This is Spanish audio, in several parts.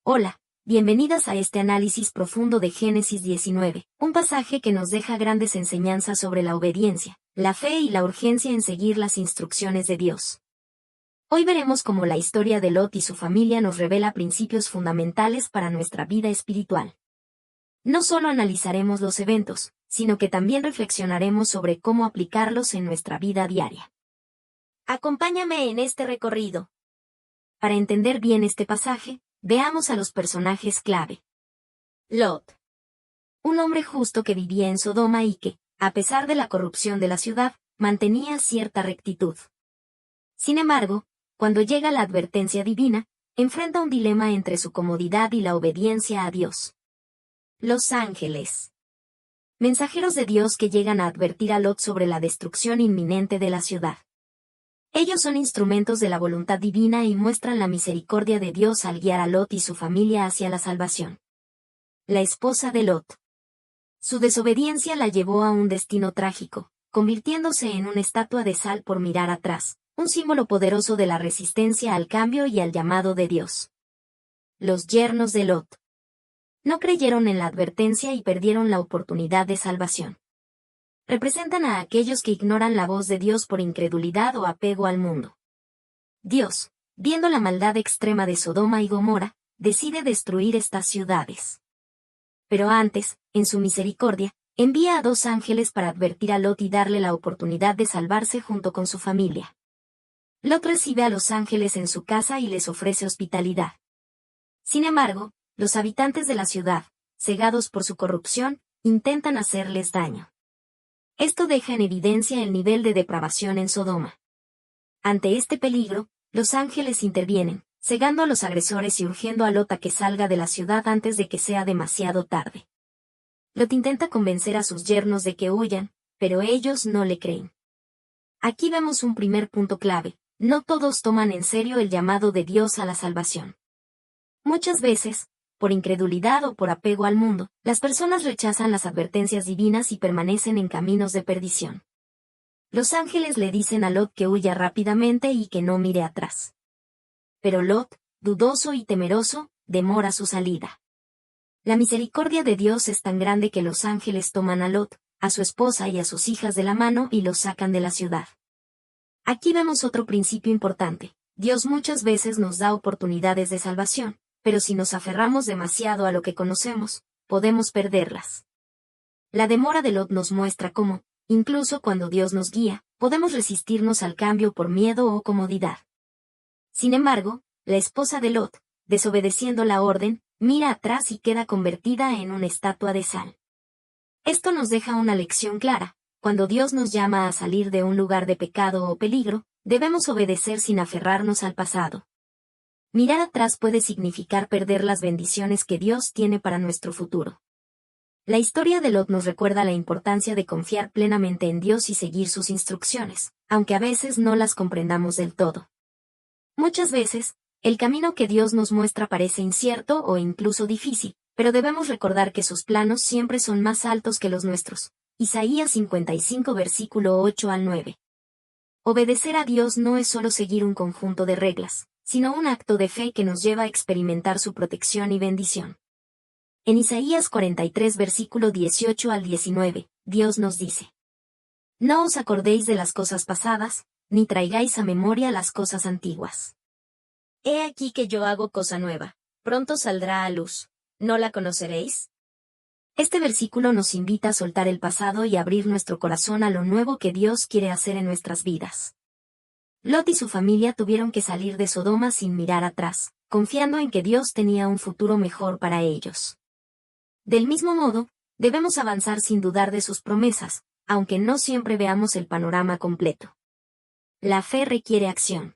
Hola, bienvenidas a este análisis profundo de Génesis 19, un pasaje que nos deja grandes enseñanzas sobre la obediencia, la fe y la urgencia en seguir las instrucciones de Dios. Hoy veremos cómo la historia de Lot y su familia nos revela principios fundamentales para nuestra vida espiritual. No solo analizaremos los eventos, sino que también reflexionaremos sobre cómo aplicarlos en nuestra vida diaria. Acompáñame en este recorrido. Para entender bien este pasaje, veamos a los personajes clave. Lot. Un hombre justo que vivía en Sodoma y que, a pesar de la corrupción de la ciudad, mantenía cierta rectitud. Sin embargo, cuando llega la advertencia divina, enfrenta un dilema entre su comodidad y la obediencia a Dios. Los ángeles. Mensajeros de Dios que llegan a advertir a Lot sobre la destrucción inminente de la ciudad. Ellos son instrumentos de la voluntad divina y muestran la misericordia de Dios al guiar a Lot y su familia hacia la salvación. La esposa de Lot. Su desobediencia la llevó a un destino trágico, convirtiéndose en una estatua de sal por mirar atrás, un símbolo poderoso de la resistencia al cambio y al llamado de Dios. Los yernos de Lot. No creyeron en la advertencia y perdieron la oportunidad de salvación. Representan a aquellos que ignoran la voz de Dios por incredulidad o apego al mundo. Dios, viendo la maldad extrema de Sodoma y Gomorra, decide destruir estas ciudades. Pero antes, en su misericordia, envía a 2 ángeles para advertir a Lot y darle la oportunidad de salvarse junto con su familia. Lot recibe a los ángeles en su casa y les ofrece hospitalidad. Sin embargo, los habitantes de la ciudad, cegados por su corrupción, intentan hacerles daño. Esto deja en evidencia el nivel de depravación en Sodoma. Ante este peligro, los ángeles intervienen, cegando a los agresores y urgiendo a Lot a que salga de la ciudad antes de que sea demasiado tarde. Lot intenta convencer a sus yernos de que huyan, pero ellos no le creen. Aquí vemos un primer punto clave: no todos toman en serio el llamado de Dios a la salvación. Muchas veces, por incredulidad o por apego al mundo, las personas rechazan las advertencias divinas y permanecen en caminos de perdición. Los ángeles le dicen a Lot que huya rápidamente y que no mire atrás. Pero Lot, dudoso y temeroso, demora su salida. La misericordia de Dios es tan grande que los ángeles toman a Lot, a su esposa y a sus hijas de la mano y los sacan de la ciudad. Aquí vemos otro principio importante: Dios muchas veces nos da oportunidades de salvación, pero si nos aferramos demasiado a lo que conocemos, podemos perderlas. La demora de Lot nos muestra cómo, incluso cuando Dios nos guía, podemos resistirnos al cambio por miedo o comodidad. Sin embargo, la esposa de Lot, desobedeciendo la orden, mira atrás y queda convertida en una estatua de sal. Esto nos deja una lección clara: cuando Dios nos llama a salir de un lugar de pecado o peligro, debemos obedecer sin aferrarnos al pasado. Mirar atrás puede significar perder las bendiciones que Dios tiene para nuestro futuro. La historia de Lot nos recuerda la importancia de confiar plenamente en Dios y seguir sus instrucciones, aunque a veces no las comprendamos del todo. Muchas veces, el camino que Dios nos muestra parece incierto o incluso difícil, pero debemos recordar que sus planos siempre son más altos que los nuestros. Isaías 55 versículo 8 al 9. Obedecer a Dios no es solo seguir un conjunto de reglas, sino un acto de fe que nos lleva a experimentar su protección y bendición. En Isaías 43 versículo 18 al 19, Dios nos dice: No os acordéis de las cosas pasadas, ni traigáis a memoria las cosas antiguas. He aquí que yo hago cosa nueva, pronto saldrá a luz, ¿no la conoceréis? Este versículo nos invita a soltar el pasado y abrir nuestro corazón a lo nuevo que Dios quiere hacer en nuestras vidas. Lot y su familia tuvieron que salir de Sodoma sin mirar atrás, confiando en que Dios tenía un futuro mejor para ellos. Del mismo modo, debemos avanzar sin dudar de sus promesas, aunque no siempre veamos el panorama completo. La fe requiere acción.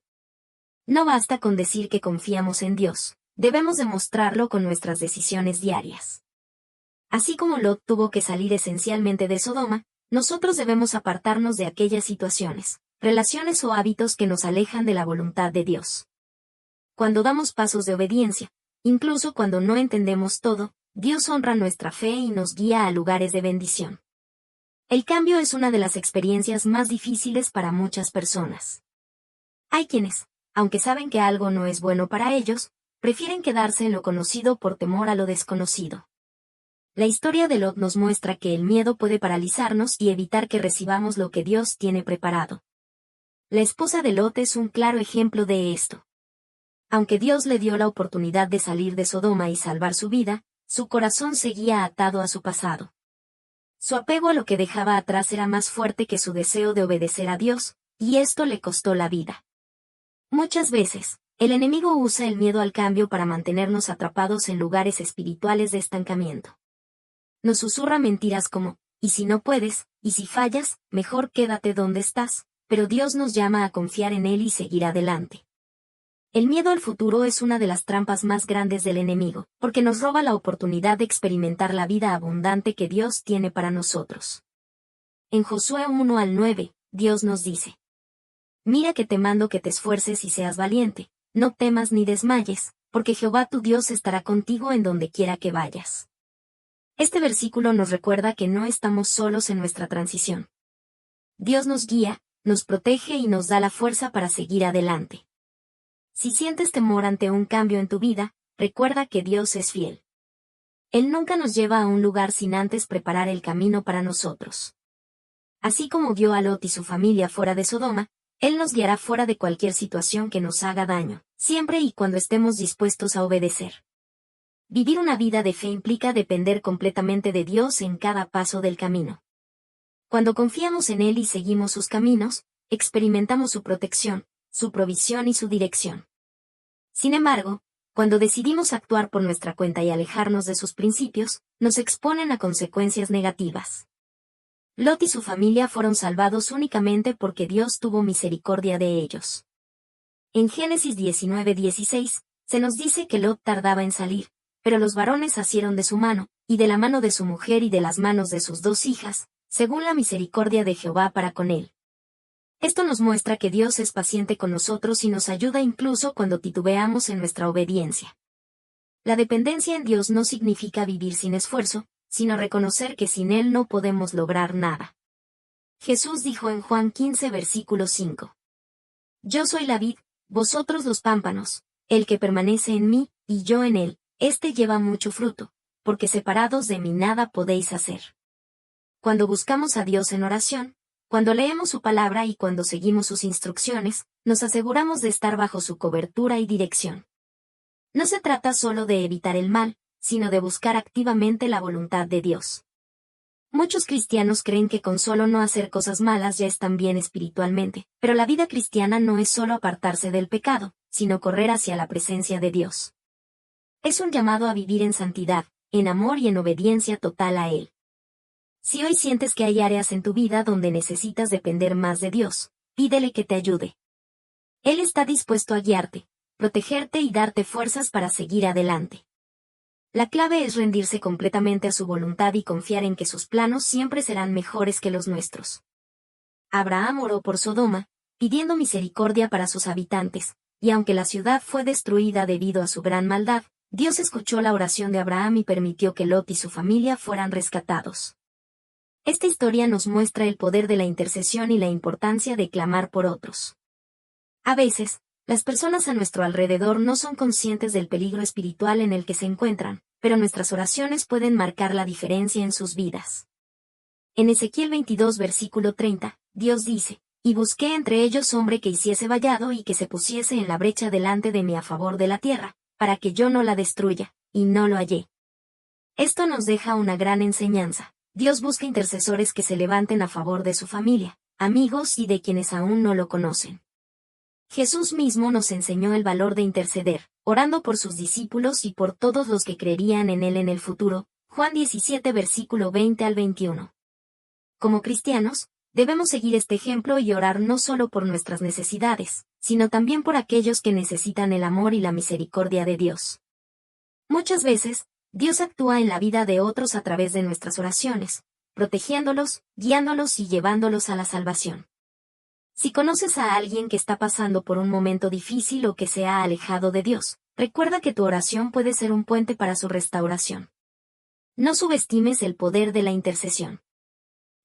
No basta con decir que confiamos en Dios, debemos demostrarlo con nuestras decisiones diarias. Así como Lot tuvo que salir esencialmente de Sodoma, nosotros debemos apartarnos de aquellas situaciones, relaciones o hábitos que nos alejan de la voluntad de Dios. Cuando damos pasos de obediencia, incluso cuando no entendemos todo, Dios honra nuestra fe y nos guía a lugares de bendición. El cambio es una de las experiencias más difíciles para muchas personas. Hay quienes, aunque saben que algo no es bueno para ellos, prefieren quedarse en lo conocido por temor a lo desconocido. La historia de Lot nos muestra que el miedo puede paralizarnos y evitar que recibamos lo que Dios tiene preparado. La esposa de Lot es un claro ejemplo de esto. Aunque Dios le dio la oportunidad de salir de Sodoma y salvar su vida, su corazón seguía atado a su pasado. Su apego a lo que dejaba atrás era más fuerte que su deseo de obedecer a Dios, y esto le costó la vida. Muchas veces, el enemigo usa el miedo al cambio para mantenernos atrapados en lugares espirituales de estancamiento. Nos susurra mentiras como, y si no puedes, y si fallas, mejor quédate donde estás, pero Dios nos llama a confiar en Él y seguir adelante. El miedo al futuro es una de las trampas más grandes del enemigo, porque nos roba la oportunidad de experimentar la vida abundante que Dios tiene para nosotros. En Josué 1 al 9, Dios nos dice: Mira que te mando que te esfuerces y seas valiente, no temas ni desmayes, porque Jehová tu Dios estará contigo en donde quiera que vayas. Este versículo nos recuerda que no estamos solos en nuestra transición. Dios nos guía, nos protege y nos da la fuerza para seguir adelante. Si sientes temor ante un cambio en tu vida, recuerda que Dios es fiel. Él nunca nos lleva a un lugar sin antes preparar el camino para nosotros. Así como guió a Lot y su familia fuera de Sodoma, Él nos guiará fuera de cualquier situación que nos haga daño, siempre y cuando estemos dispuestos a obedecer. Vivir una vida de fe implica depender completamente de Dios en cada paso del camino. Cuando confiamos en Él y seguimos sus caminos, experimentamos su protección, su provisión y su dirección. Sin embargo, cuando decidimos actuar por nuestra cuenta y alejarnos de sus principios, nos exponen a consecuencias negativas. Lot y su familia fueron salvados únicamente porque Dios tuvo misericordia de ellos. En Génesis 19:16, se nos dice que Lot tardaba en salir, pero los varones asieron de su mano, y de la mano de su mujer y de las manos de sus 2 hijas, según la misericordia de Jehová para con él. Esto nos muestra que Dios es paciente con nosotros y nos ayuda incluso cuando titubeamos en nuestra obediencia. La dependencia en Dios no significa vivir sin esfuerzo, sino reconocer que sin Él no podemos lograr nada. Jesús dijo en Juan 15 versículo 5: Yo soy la vid, vosotros los pámpanos, el que permanece en mí, y yo en él, éste lleva mucho fruto, porque separados de mí nada podéis hacer. Cuando buscamos a Dios en oración, cuando leemos su palabra y cuando seguimos sus instrucciones, nos aseguramos de estar bajo su cobertura y dirección. No se trata solo de evitar el mal, sino de buscar activamente la voluntad de Dios. Muchos cristianos creen que con solo no hacer cosas malas ya están bien espiritualmente, pero la vida cristiana no es solo apartarse del pecado, sino correr hacia la presencia de Dios. Es un llamado a vivir en santidad, en amor y en obediencia total a Él. Si hoy sientes que hay áreas en tu vida donde necesitas depender más de Dios, pídele que te ayude. Él está dispuesto a guiarte, protegerte y darte fuerzas para seguir adelante. La clave es rendirse completamente a su voluntad y confiar en que sus planos siempre serán mejores que los nuestros. Abraham oró por Sodoma, pidiendo misericordia para sus habitantes, y aunque la ciudad fue destruida debido a su gran maldad, Dios escuchó la oración de Abraham y permitió que Lot y su familia fueran rescatados. Esta historia nos muestra el poder de la intercesión y la importancia de clamar por otros. A veces, las personas a nuestro alrededor no son conscientes del peligro espiritual en el que se encuentran, pero nuestras oraciones pueden marcar la diferencia en sus vidas. En Ezequiel 22 versículo 30, Dios dice: Y busqué entre ellos hombre que hiciese vallado y que se pusiese en la brecha delante de mí a favor de la tierra, para que yo no la destruya, y no lo hallé. Esto nos deja una gran enseñanza. Dios busca intercesores que se levanten a favor de su familia, amigos y de quienes aún no lo conocen. Jesús mismo nos enseñó el valor de interceder, orando por sus discípulos y por todos los que creerían en Él en el futuro. Juan 17 versículo 20 al 21. Como cristianos, debemos seguir este ejemplo y orar no solo por nuestras necesidades, sino también por aquellos que necesitan el amor y la misericordia de Dios. Muchas veces, Dios actúa en la vida de otros a través de nuestras oraciones, protegiéndolos, guiándolos y llevándolos a la salvación. Si conoces a alguien que está pasando por un momento difícil o que se ha alejado de Dios, recuerda que tu oración puede ser un puente para su restauración. No subestimes el poder de la intercesión.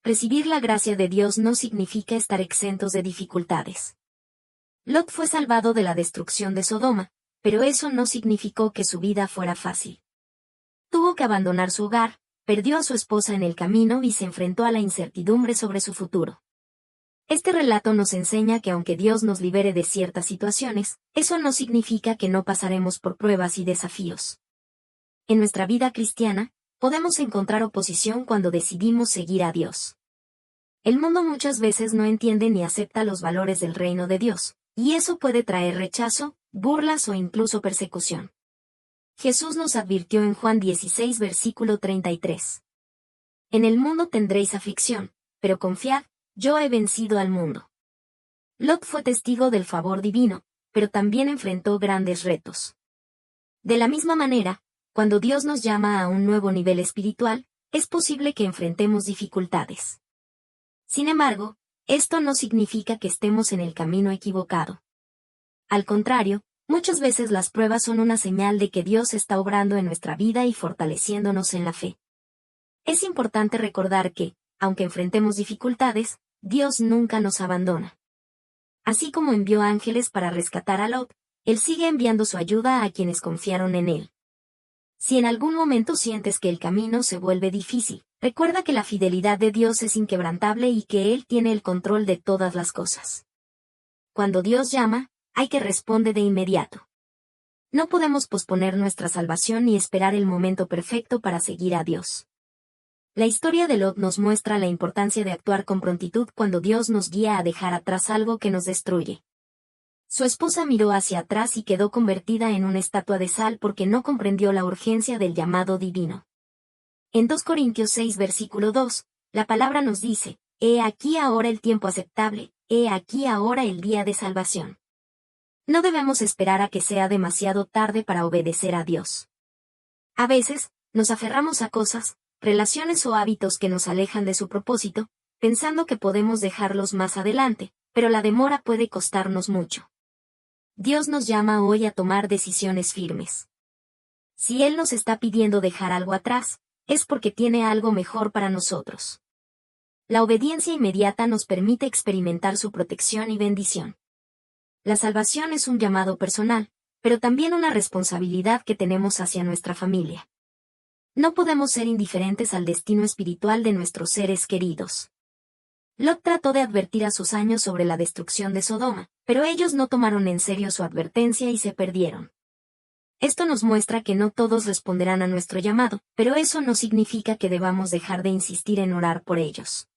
Recibir la gracia de Dios no significa estar exentos de dificultades. Lot fue salvado de la destrucción de Sodoma, pero eso no significó que su vida fuera fácil. Tuvo que abandonar su hogar, perdió a su esposa en el camino y se enfrentó a la incertidumbre sobre su futuro. Este relato nos enseña que aunque Dios nos libere de ciertas situaciones, eso no significa que no pasaremos por pruebas y desafíos. En nuestra vida cristiana, podemos encontrar oposición cuando decidimos seguir a Dios. El mundo muchas veces no entiende ni acepta los valores del reino de Dios, y eso puede traer rechazo, burlas o incluso persecución. Jesús nos advirtió en Juan 16 versículo 33. En el mundo tendréis aflicción, pero confiad, yo he vencido al mundo. Lot fue testigo del favor divino, pero también enfrentó grandes retos. De la misma manera, cuando Dios nos llama a un nuevo nivel espiritual, es posible que enfrentemos dificultades. Sin embargo, esto no significa que estemos en el camino equivocado. Al contrario, muchas veces las pruebas son una señal de que Dios está obrando en nuestra vida y fortaleciéndonos en la fe. Es importante recordar que, aunque enfrentemos dificultades, Dios nunca nos abandona. Así como envió ángeles para rescatar a Lot, Él sigue enviando su ayuda a quienes confiaron en Él. Si en algún momento sientes que el camino se vuelve difícil, recuerda que la fidelidad de Dios es inquebrantable y que Él tiene el control de todas las cosas. Cuando Dios llama, hay que responder de inmediato. No podemos posponer nuestra salvación ni esperar el momento perfecto para seguir a Dios. La historia de Lot nos muestra la importancia de actuar con prontitud cuando Dios nos guía a dejar atrás algo que nos destruye. Su esposa miró hacia atrás y quedó convertida en una estatua de sal porque no comprendió la urgencia del llamado divino. En 2 Corintios 6 versículo 2, la palabra nos dice, «He aquí ahora el tiempo aceptable, he aquí ahora el día de salvación». No debemos esperar a que sea demasiado tarde para obedecer a Dios. A veces, nos aferramos a cosas, relaciones o hábitos que nos alejan de su propósito, pensando que podemos dejarlos más adelante, pero la demora puede costarnos mucho. Dios nos llama hoy a tomar decisiones firmes. Si Él nos está pidiendo dejar algo atrás, es porque tiene algo mejor para nosotros. La obediencia inmediata nos permite experimentar su protección y bendición. La salvación es un llamado personal, pero también una responsabilidad que tenemos hacia nuestra familia. No podemos ser indiferentes al destino espiritual de nuestros seres queridos. Lot trató de advertir a sus años sobre la destrucción de Sodoma, pero ellos no tomaron en serio su advertencia y se perdieron. Esto nos muestra que no todos responderán a nuestro llamado, pero eso no significa que debamos dejar de insistir en orar por ellos.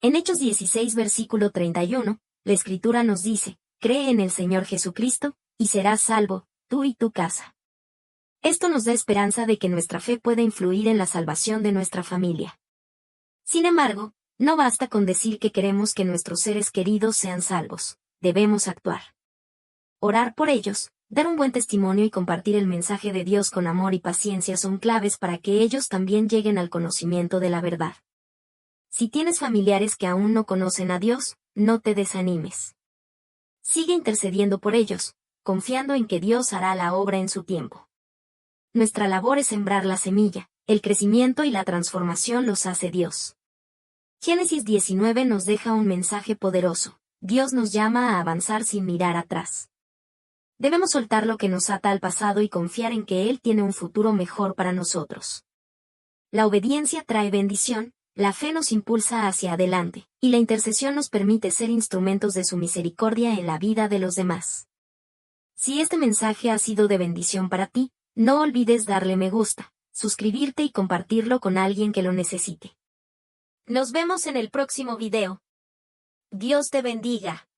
En Hechos 16 versículo 31, la Escritura nos dice, «Cree en el Señor Jesucristo, y serás salvo, tú y tu casa». Esto nos da esperanza de que nuestra fe puede influir en la salvación de nuestra familia. Sin embargo, no basta con decir que queremos que nuestros seres queridos sean salvos, debemos actuar. Orar por ellos, dar un buen testimonio y compartir el mensaje de Dios con amor y paciencia son claves para que ellos también lleguen al conocimiento de la verdad. Si tienes familiares que aún no conocen a Dios, no te desanimes. Sigue intercediendo por ellos, confiando en que Dios hará la obra en su tiempo. Nuestra labor es sembrar la semilla, el crecimiento y la transformación los hace Dios. Génesis 19 nos deja un mensaje poderoso. Dios nos llama a avanzar sin mirar atrás. Debemos soltar lo que nos ata al pasado y confiar en que Él tiene un futuro mejor para nosotros. La obediencia trae bendición, la fe nos impulsa hacia adelante, y la intercesión nos permite ser instrumentos de su misericordia en la vida de los demás. Si este mensaje ha sido de bendición para ti, no olvides darle me gusta, suscribirte y compartirlo con alguien que lo necesite. Nos vemos en el próximo video. Dios te bendiga.